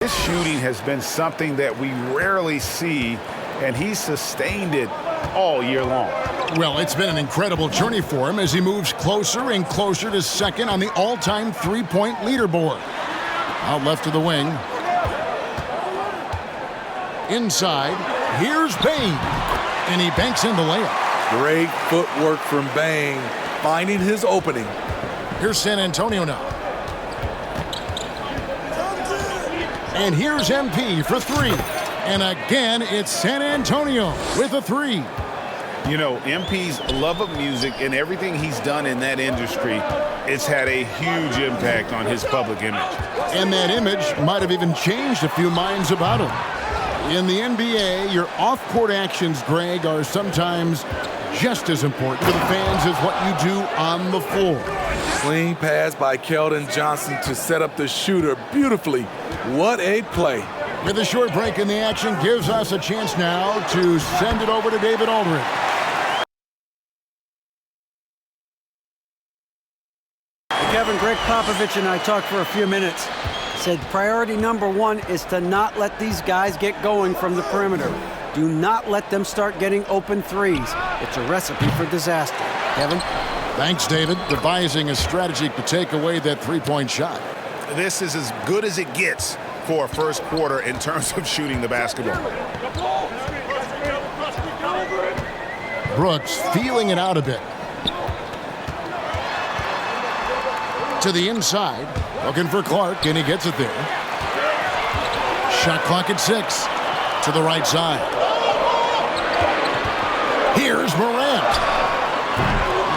His shooting has been something that we rarely see, and he's sustained it all year long. Well, it's been an incredible journey for him as he moves closer and closer to second on the all-time three-point leaderboard. Out left to the wing. Inside, here's Bane. And he banks in the layup. Great footwork from Bane, finding his opening. Here's San Antonio now. And here's MP for three. And again, it's San Antonio with a three. You know, MP's love of music and everything he's done in that industry, it's had a huge impact on his public image. And that image might have even changed a few minds about him. In the NBA, your off-court actions, Greg, are sometimes just as important to the fans as what you do on the floor. Clean pass by Keldon Johnson to set up the shooter beautifully. What a play. With a short break in the action, gives us a chance now to send it over to David Aldridge. Kevin, Greg Popovich and I talked for a few minutes. Said priority number one is to not let these guys get going from the perimeter. Do not let them start getting open threes. It's a recipe for disaster. Kevin? Thanks, David. Devising a strategy to take away that three-point shot. This is as good as it gets for a first quarter in terms of shooting the basketball. Brooks feeling it out a bit. To the inside, looking for Clark, and he gets it there. Shot clock at 6. To the right side. Here's Morant.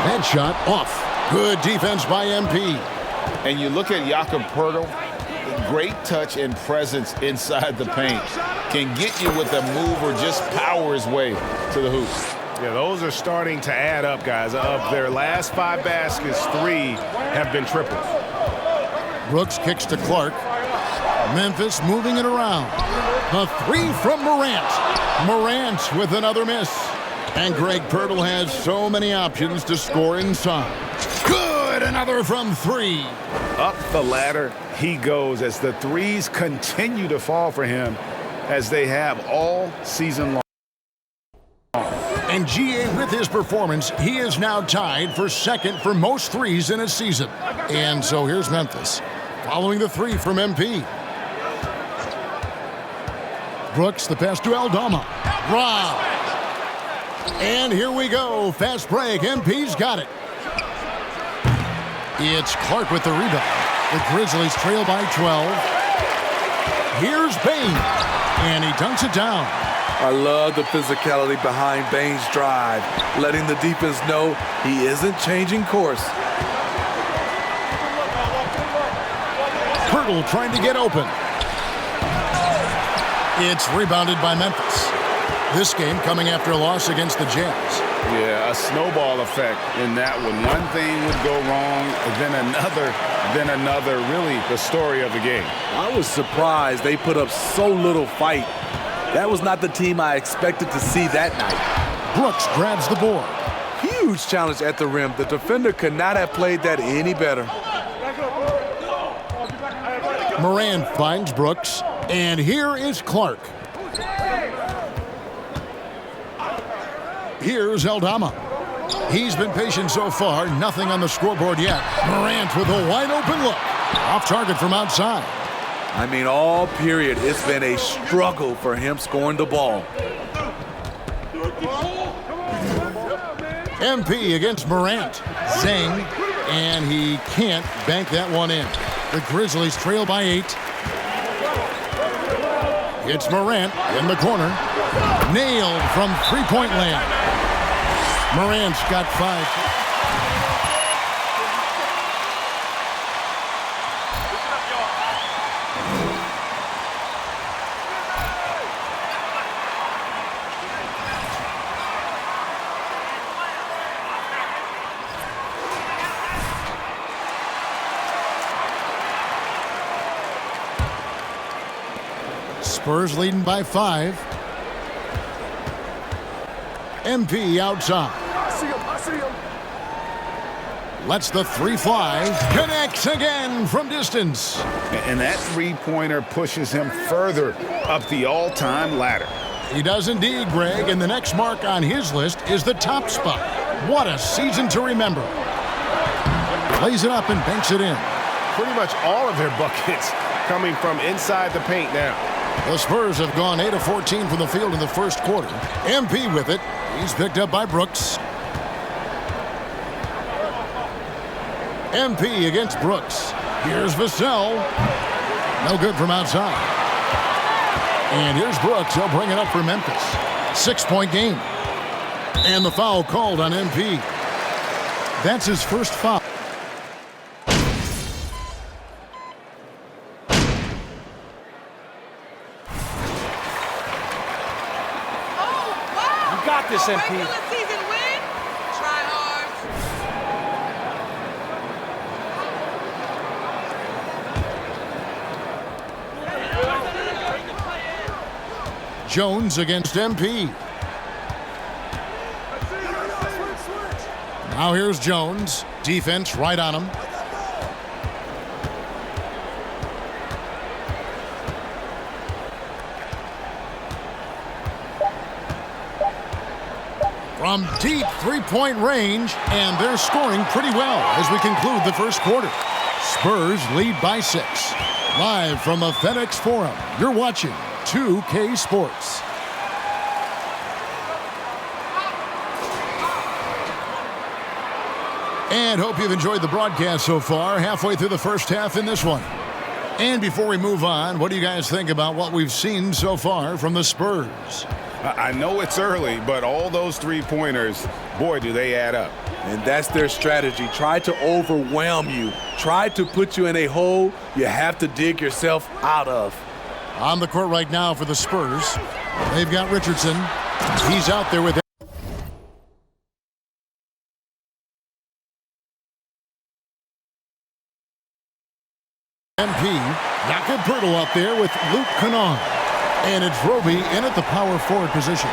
That shot off. Good defense by MP. And you look at Jakob Poeltl, great touch and presence inside the paint. Can get you with a move or just power his way to the hoop. Yeah, those are starting to add up, guys. Of their last 5 baskets, 3 have been triples. Brooks kicks to Clark. Memphis moving it around. The three from Morant. Morant with another miss. And Greg Poeltl has so many options to score inside. Good, another from 3. Up the ladder he goes as the threes continue to fall for him as they have all season long. And GA, with his performance, he is now tied for second for most threes in a season. And so here's Memphis, following the 3 from MP. Brooks, the pass to Aldama. Wow. And here we go. Fast break. MP's got it. It's Clark with the rebound. The Grizzlies trail by 12. Here's Bane. And he dunks it down. I love the physicality behind Bane's drive, letting the defense know he isn't changing course. Poeltl trying to get open. It's rebounded by Memphis. This game coming after a loss against the Jazz. Yeah, a snowball effect in that one. One thing would go wrong, then another. Really the story of the game. I was surprised they put up so little fight. That was not the team I expected to see that night. Brooks grabs the board. Huge challenge at the rim. The defender could not have played that any better. Morant finds Brooks, and here is Clark. Here's Aldama. He's been patient so far, nothing on the scoreboard yet. Morant with a wide open look. Off target from outside. I mean, all period, it's been a struggle for him scoring the ball. MP against Morant. Zing, and he can't bank that one in. The Grizzlies trail by 8. It's Morant in the corner. Nailed from three-point land. Morant's got 5. Spurs leading by 5. MP outside. Lets the three fly. Connects again from distance. And that three-pointer pushes him further up the all-time ladder. He does indeed, Greg, and the next mark on his list is the top spot. What a season to remember. Plays it up and banks it in. Pretty much all of their buckets coming from inside the paint now. The Spurs have gone 8 of 14 from the field in the first quarter. MP with it. He's picked up by Brooks. MP against Brooks. Here's Vassell. No good from outside. And here's Brooks. He'll bring it up for Memphis. 6-point game. And the foul called on MP. That's his first foul. You got this, MP. Regular season win. Try hard. Jones against MP. Now here's Jones. Defense right on him. From deep three-point range, and they're scoring pretty well as we conclude the first quarter. Spurs lead by 6. Live from the FedEx Forum, you're watching 2K Sports. And hope you've enjoyed the broadcast so far, halfway through the first half in this one. And before we move on, what do you guys think about what we've seen so far from the Spurs? I know it's early, but all those three-pointers, boy, do they add up. And that's their strategy. Try to overwhelm you. Try to put you in a hole you have to dig yourself out of. On the court right now for the Spurs, they've got Richardson. He's out there with MP. Jakob Poeltl out there with Luke Kennard. And it's Roby in at the power forward position.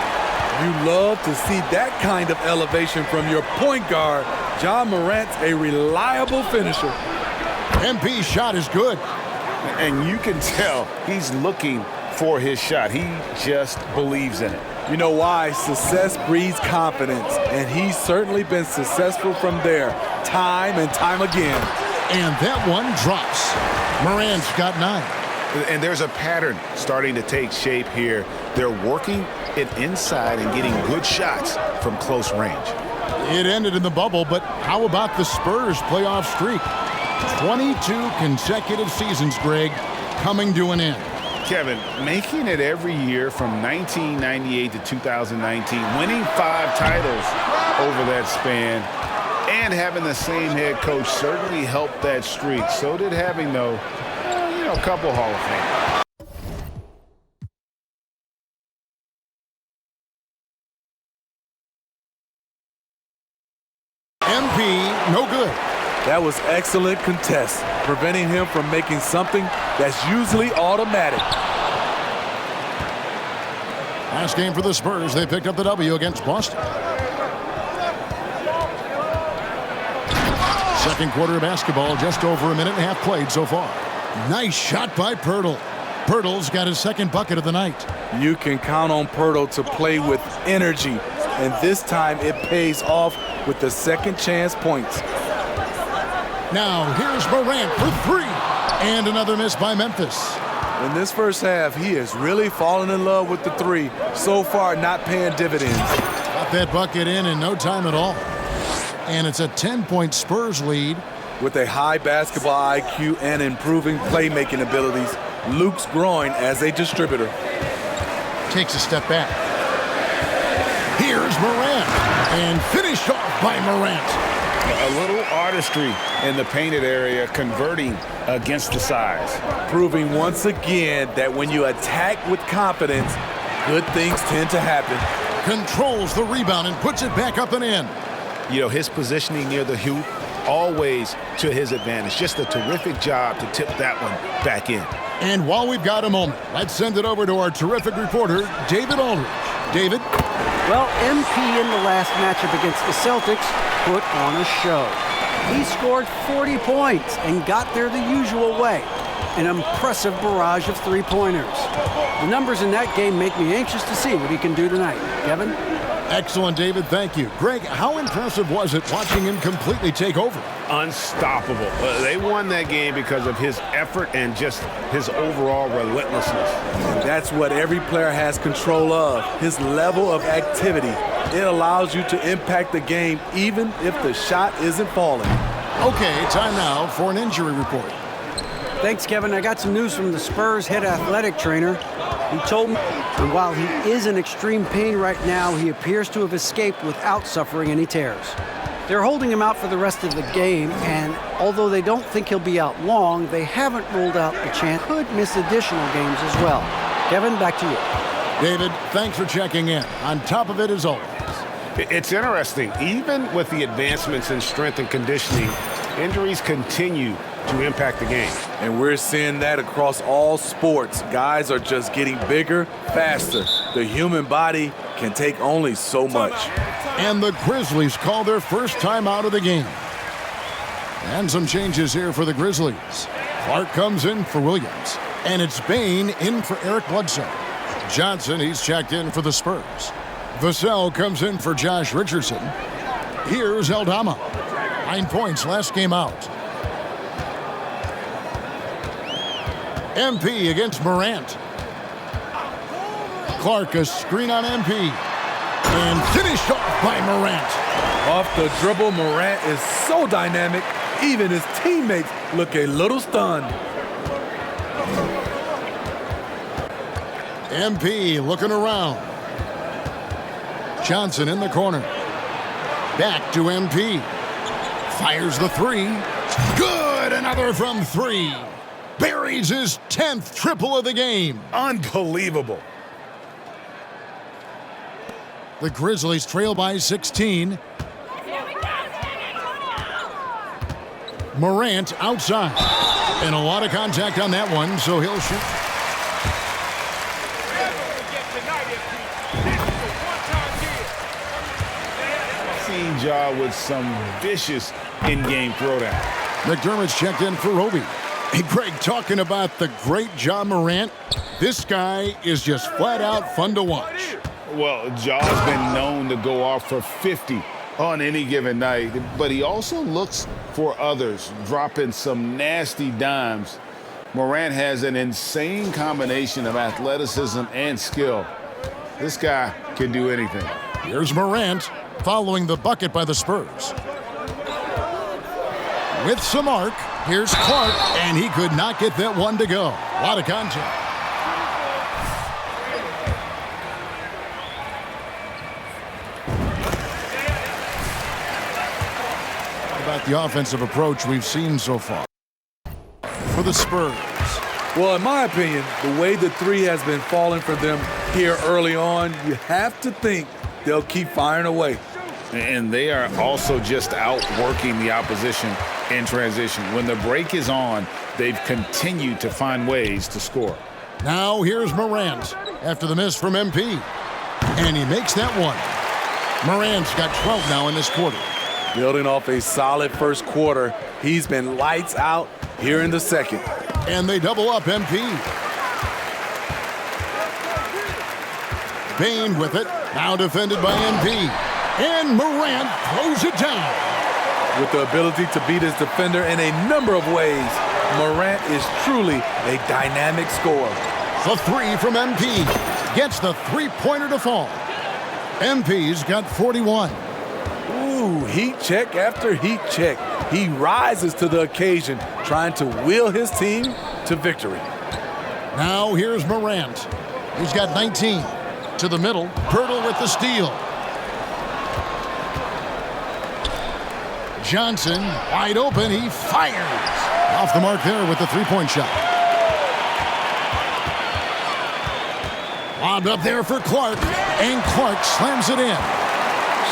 You love to see that kind of elevation from your point guard. Ja Morant's a reliable finisher. MP's shot is good. And you can tell he's looking for his shot. He just believes in it. You know why? Success breeds confidence, and he's certainly been successful from there, time and time again. And that one drops. Morant's got 9. And there's a pattern starting to take shape here. They're working it inside and getting good shots from close range. It ended in the bubble, but how about the Spurs playoff streak? 22 consecutive seasons, Greg, coming to an end. Kevin, making it every year from 1998 to 2019, winning 5 titles over that span, and having the same head coach certainly helped that streak. So did having, though, a couple Hall of Fame. MP, no good. That was excellent contest, preventing him from making something that's usually automatic. Last game for the Spurs, they picked up the W against Boston. Second quarter of basketball, just over a minute and a half played so far. Nice shot by Poeltl. Poeltl's got his second bucket of the night. You can count on Poeltl to play with energy, and this time it pays off with the second chance points. Now here's Morant for 3, and another miss by Memphis. In this first half, he has really fallen in love with the 3. So far, not paying dividends. Got that bucket in no time at all. And it's a 10-point Spurs lead. With a high basketball IQ and improving playmaking abilities, Luke's growing as a distributor. Takes a step back. Here's Morant. And finished off by Morant. A little artistry in the painted area, converting against the size. Proving once again that when you attack with confidence, good things tend to happen. Controls the rebound and puts it back up and in. You know, his positioning near the hoop, always to his advantage. Just a terrific job to tip that one back in. And while we've got a moment, let's send it over to our terrific reporter, David Aldridge. David? Well, MP in the last matchup against the Celtics put on a show. He scored 40 points and got there the usual way. An impressive barrage of three-pointers. The numbers in that game make me anxious to see what he can do tonight. Kevin? Excellent, David. Thank you. Greg, how impressive was it watching him completely take over? Unstoppable. They won that game because of his effort and just his overall relentlessness. That's what every player has control of, his level of activity. It allows you to impact the game even if the shot isn't falling. Okay, time now for an injury report. Thanks, Kevin. I got some news from the Spurs head athletic trainer. He told me, and while he is in extreme pain right now, he appears to have escaped without suffering any tears. They're holding him out for the rest of the game, and although they don't think he'll be out long, they haven't ruled out the chance he could miss additional games as well. Kevin, back to you. David, thanks for checking in. On top of it as always. It's interesting. Even with the advancements in strength and conditioning, injuries continue to impact the game. And we're seeing that across all sports. Guys are just getting bigger, faster. The human body can take only so much. And the Grizzlies call their first time out of the game. And some changes here for the Grizzlies. Clark comes in for Williams. And it's Bane in for Eric Bledsoe. Johnson, he's checked in for the Spurs. Vassell comes in for Josh Richardson. Here's Aldama. 9 points last game out. MP against Morant. Clark, a screen on MP. And finished off by Morant. Off the dribble, Morant is so dynamic, even his teammates look a little stunned. MP looking around. Johnson in the corner. Back to MP. Fires the three. Good! Another from three. Buries his 10th triple of the game. Unbelievable. The Grizzlies trail by 16. Morant outside. And a lot of contact on that one, so he'll shoot. Seen Ja with some vicious in-game throwdown. McDermott's checked in for Roby. Hey, Greg, talking about the great Ja Morant, this guy is just flat out fun to watch. Well, Ja's been known to go off for 50 on any given night, but he also looks for others, dropping some nasty dimes. Morant has an insane combination of athleticism and skill. This guy can do anything. Here's Morant following the bucket by the Spurs. With some arc, here's Clark, and he could not get that one to go. A lot of contact. About the offensive approach we've seen so far for the Spurs. Well, in my opinion, the way the three has been falling for them here early on, you have to think they'll keep firing away. And they are also just outworking the opposition in transition. When the break is on, they've continued to find ways to score. Now here's Morant after the miss from MP. And he makes that one. Morant's got 12 now in this quarter. Building off a solid first quarter, he's been lights out here in the second. And they double up MP. Bane with it. Now defended by MP. And Morant throws it down. With the ability to beat his defender in a number of ways, Morant is truly a dynamic scorer. The three from MP gets the three-pointer to fall. MP's got 41. Ooh, heat check after heat check. He rises to the occasion, trying to wheel his team to victory. Now here's Morant. He's got 19. To the middle, Pirtle with the steal. Johnson, wide open, he fires. Off the mark there with the three-point shot. Lobbed up there for Clark, and Clark slams it in.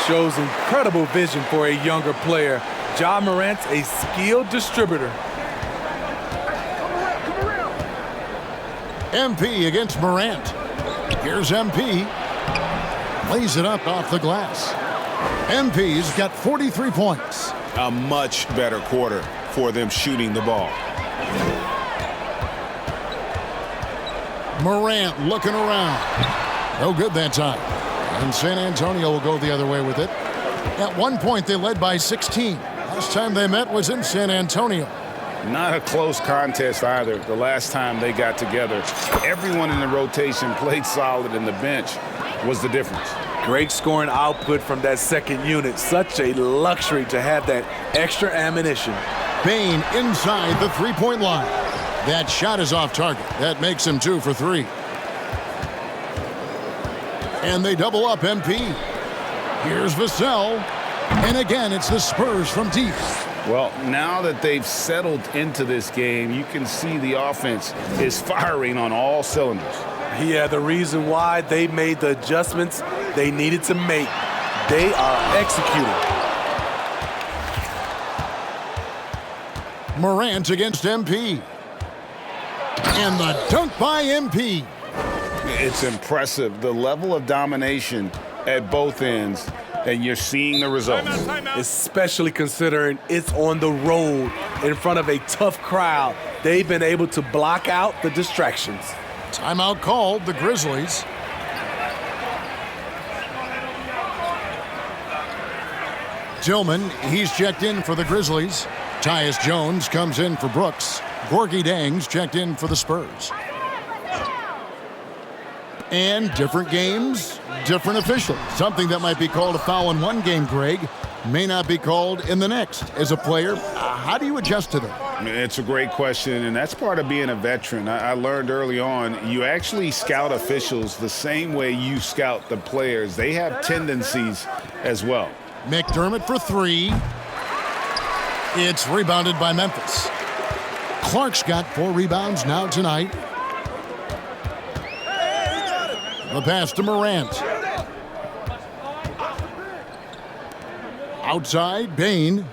Shows incredible vision for a younger player. Ja Morant's a skilled distributor. MP against Morant. Here's MP. Lays it up off the glass. MP's got 43 points. A much better quarter for them shooting the ball. Morant looking around. No good that time. And San Antonio will go the other way with it. At one point, they led by 16. Last time they met was in San Antonio. Not a close contest either. The last time they got together, everyone in the rotation played solid, and the bench was the difference. Great scoring output from that second unit. Such a luxury to have that extra ammunition. Bane inside the three-point line. That shot is off target. That makes him 2 for 3. And they double up MP. Here's Vassell. And again, it's the Spurs from deep. Well, now that they've settled into this game, you can see the offense is firing on all cylinders. Yeah, the reason why they made the adjustments they needed to make. They are executing. Morant against MP. And the dunk by MP. It's impressive, the level of domination at both ends, and you're seeing the results. Especially considering it's on the road in front of a tough crowd. They've been able to block out the distractions. Timeout called, the Grizzlies. Tillman, he's checked in for the Grizzlies. Tyus Jones comes in for Brooks. Gorgie Dangs checked in for the Spurs. And different games, different officials. Something that might be called a foul in one game, Greg, may not be called in the next. As a player, how do you adjust to that? It's a great question, and that's part of being a veteran. I learned early on, you actually scout officials the same way you scout the players. They have tendencies as well. McDermott for 3. It's rebounded by Memphis. Clark's got 4 rebounds now tonight. The pass to Morant. Outside, Bane.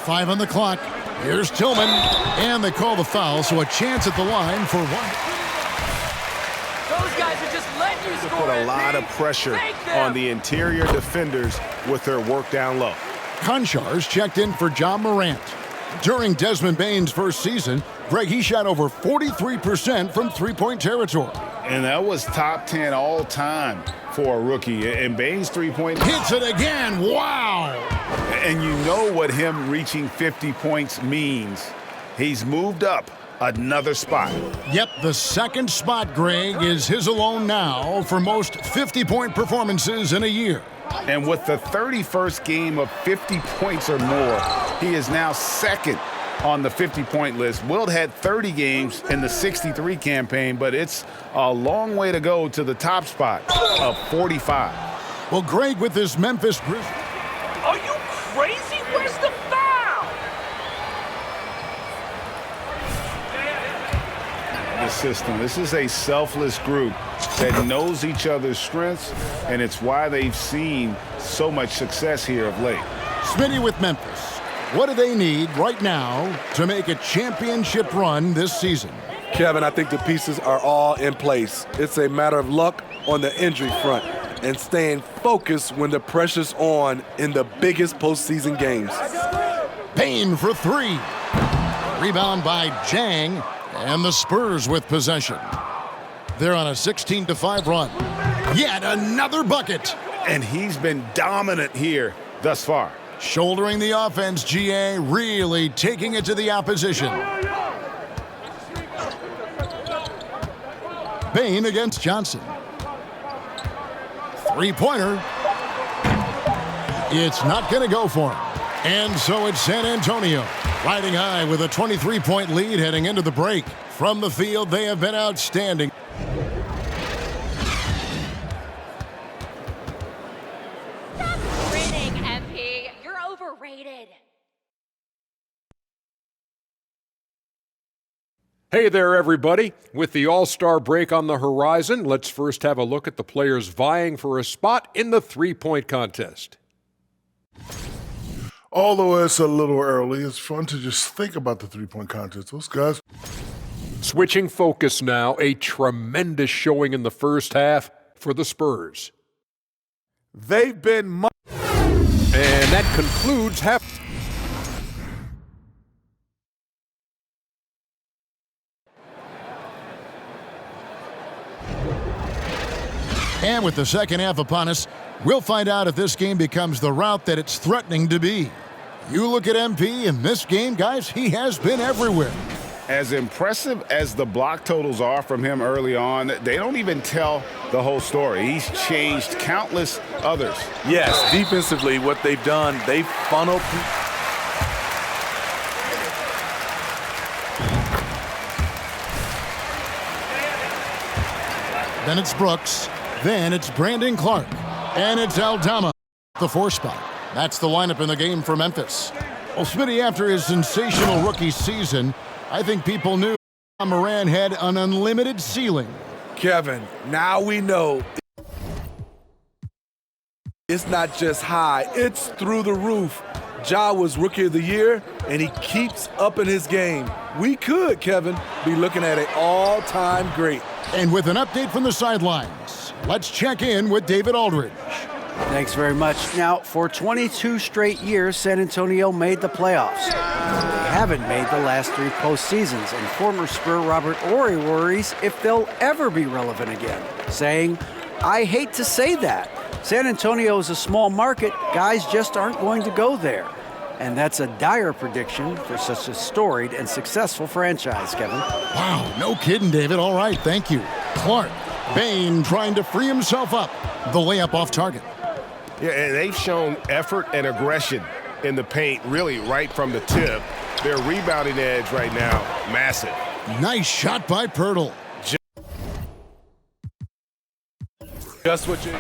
5 on the clock. Here's Tillman. And they call the foul, so a chance at the line for 1. Those guys are just letting you score. Put a lot of pressure on the interior defenders with their work down low. Konchar's checked in for John Morant. During Desmond Bane's first season, Greg, he shot over 43% from three-point territory. And that was top 10 all time for a rookie. And Bane's three-point hits it again. Wow. And you know what him reaching 50 points means. He's moved up another spot. Yep, the second spot, Greg, is his alone now for most 50-point performances in a year. And with the 31st game of 50 points or more, he is now second on the 50-point list. Wilt had 30 games in the 63 campaign, but it's a long way to go to the top spot of 45. Well, Greg, with this Memphis Grizzlies. Are you crazy? Where's the foul? The system. This is a selfless group that knows each other's strengths, and it's why they've seen so much success here of late. Smitty with Memphis. What do they need right now to make a championship run this season? Kevin, I think the pieces are all in place. It's a matter of luck on the injury front and staying focused when the pressure's on in the biggest postseason games. Payne for 3. Rebound by Jang, and the Spurs with possession. They're on a 16-5 run. Yet another bucket. And he's been dominant here thus far. Shouldering the offense, GA, really taking it to the opposition. Bane against Johnson. Three-pointer. It's not going to go for him. And so it's San Antonio, riding high with a 23-point lead heading into the break. From the field, they have been outstanding. Stop grinning, MP. You're overrated. Hey there, everybody. With the All-Star break on the horizon, let's first have a look at the players vying for a spot in the three-point contest. Although it's a little early, it's fun to just think about the three-point contest. Those guys. Switching focus now, a tremendous showing in the first half for the Spurs. They've been And that concludes half. And with the second half upon us, we'll find out if this game becomes the route that it's threatening to be. You look at MP in this game, guys, he has been everywhere. As impressive as the block totals are from him early on, they don't even tell the whole story. He's changed countless others. Yes, defensively, what they've done, they've funneled. Then it's Brooks. Then it's Brandon Clark. And it's Aldama, the 4 spot. That's the lineup in the game for Memphis. Well, Smitty, after his sensational rookie season, I think people knew Moran had an unlimited ceiling. Kevin, now we know it's not just high, it's through the roof. Ja was Rookie of the Year, and he keeps upping his game. We could, Kevin, be looking at an all-time great. And with an update from the sidelines, let's check in with David Aldridge. Thanks very much. Now, for 22 straight years, San Antonio made the playoffs. They haven't made the last 3 postseasons, and former Spur Robert Horry worries if they'll ever be relevant again, saying, "I hate to say that. San Antonio is a small market. Guys just aren't going to go there." And that's a dire prediction for such a storied and successful franchise, Kevin. Wow, no kidding, David. All right, thank you. Clark, Bane trying to free himself up. The layup off target. Yeah, and they've shown effort and aggression in the paint, really right from the tip. Their rebounding edge right now, massive. Nice shot by Pirtle. Just what you...